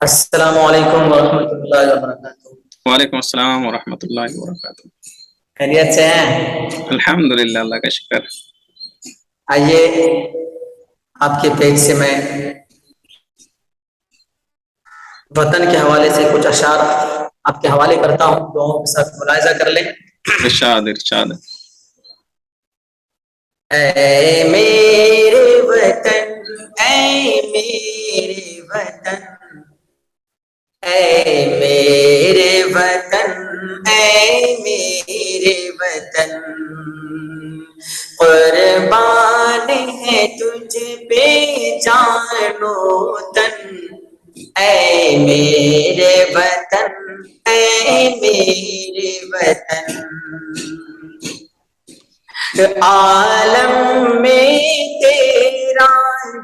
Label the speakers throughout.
Speaker 1: अस्सलामु अलैकुम वरहमतुल्लाहि वबरकातुहू।
Speaker 2: वालेकुम अस्सलाम वरहमतुल्लाहि वबरकातुहू।
Speaker 1: खैरियत से हैं?
Speaker 2: अल्हम्दुलिल्लाह, अल्लाह का शुक्र।
Speaker 1: आइए आपके पेज से मैं वतन के हवाले से कुछ अशार आपके हवाले करता हूँ, दुआओं के साथ मुलाहिजा कर लें।
Speaker 2: इरशाद इरशाद।
Speaker 1: ऐ मेरे वतन, ऐ मेरे वतन, ऐ मेरे वतन, ऐ मेरे वतन, कुर्बान है तुझ पे जानो तन। ऐ मेरे वतन, ऐ मेरे वतन, आलम में तेरा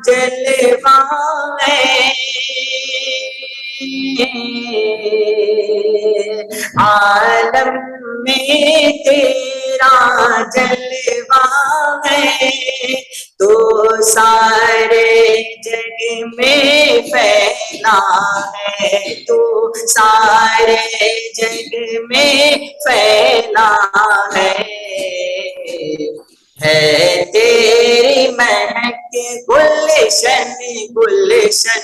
Speaker 1: जलवा है, आलम में तेरा जलवा है, तो सारे जग में फैला है, तो सारे जग में फैला है तेरी महक गुलशन गुलशन,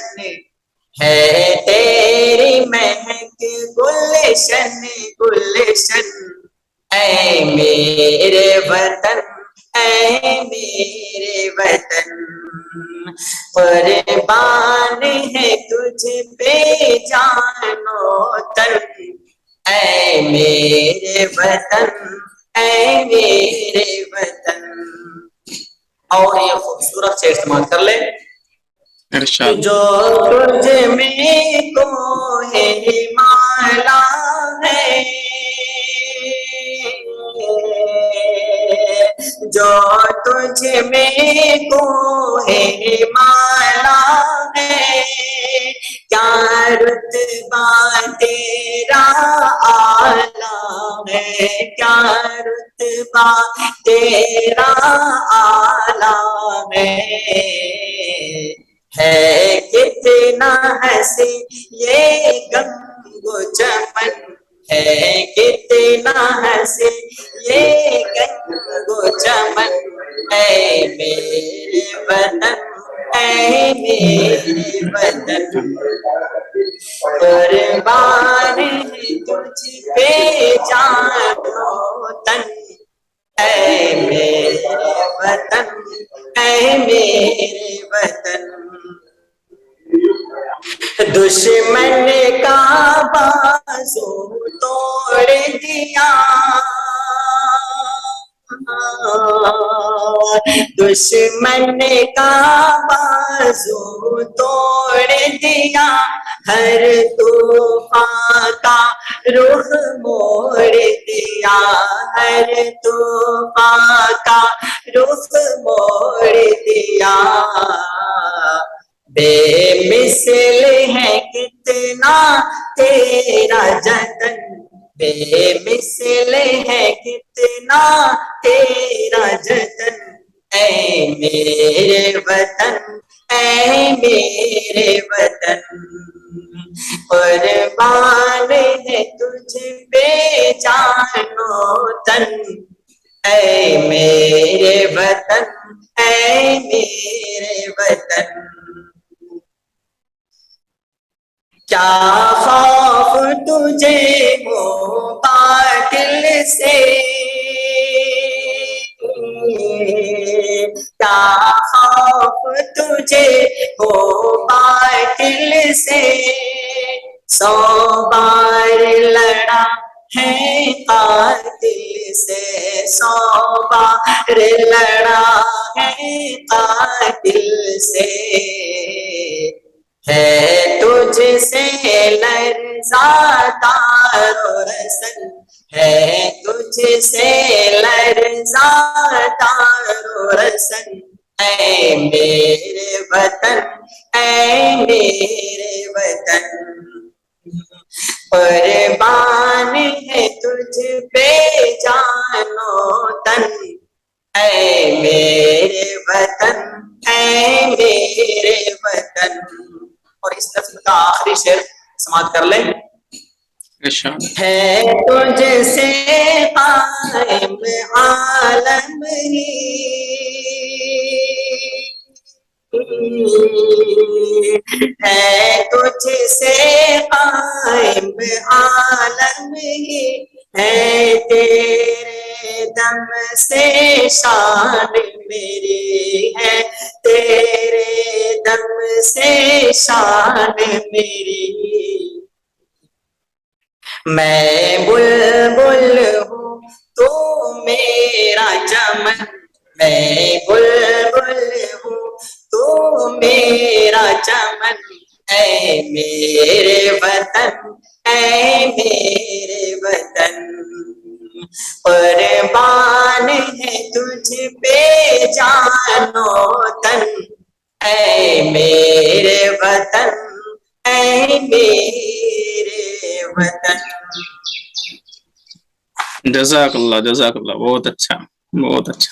Speaker 1: है तेरी महक गुलशन गुलशन। ऐ मेरे वतन, ऐ मेरे वतन, कुर्बान है तुझ पे जानो तन। ऐ मेरे वतन, ऐ मेरे वतन। और ये खूबसूरत से इस्तेमाल कर ले।
Speaker 2: इरशाद।
Speaker 1: जो तुझ में को है माला है, जो तुझ में को है माला है, क्या रुतबा तेरा आला है, क्या रुतबा तेरा आला है कितना हंसी ये गंगो चमन, है कितना हंसी ये गंगो चमन। ऐ मेरे वतन, ऐ मेरे वतन, कुर्बान है तुझ पे जानो तन। ऐ मेरे वतन, ऐ मेरे वतन, दुश्मन का बाजू तोड़ दिया, दुश्मन का बाजू तोड़ दिया, हर तूफान का रुख मोड़ दिया, हर तूफान का रुख मोड़ दिया। बेमिसल है कितना तेरा जतन, बेमिसल है कितना तेरा जतन। ऐ मेरे वतन, ऐ मेरे वतन, कुर्बान है तुझ पे जानो तन। ऐ मेरे वतन, ऐ मेरे वतन, क्या खौफ तुझे हो बातिल से, क्या खौफ तुझे हो बातिल से, 100 बार लड़ा है कातिल से, 100 बार लड़ा है कातिल से, है तुझसे लर्ज़ाता रोशन, है तुझसे लर्ज़ाता रोशन। ऐ मेरे वतन, ऐ मेरे वतन, कुर्बान है तुझ पे जानो तन। ऐ मेरे वतन, ऐ मेरे वतन, और इस नज्म का आखिरी शेर समाप्त कर लें।
Speaker 2: इरशाद
Speaker 1: है तुझसे कायम आलम ही, है तुझसे कायम आलम ही, है तेरे दम से शान मेरी, है तेरे दम से शान मेरी। मैं बुलबुल हूँ तो मेरा चमन, मैं बुलबुल हूँ तो मेरा चमन, ऐ मेरे वतन, ऐ मेरे वतन, कुर्बान है तुझ पे जानो तन, ऐ मेरे वतन, ऐ मेरे वतन।
Speaker 2: जज़ाकल्लाह, बहुत अच्छा, बहुत अच्छा।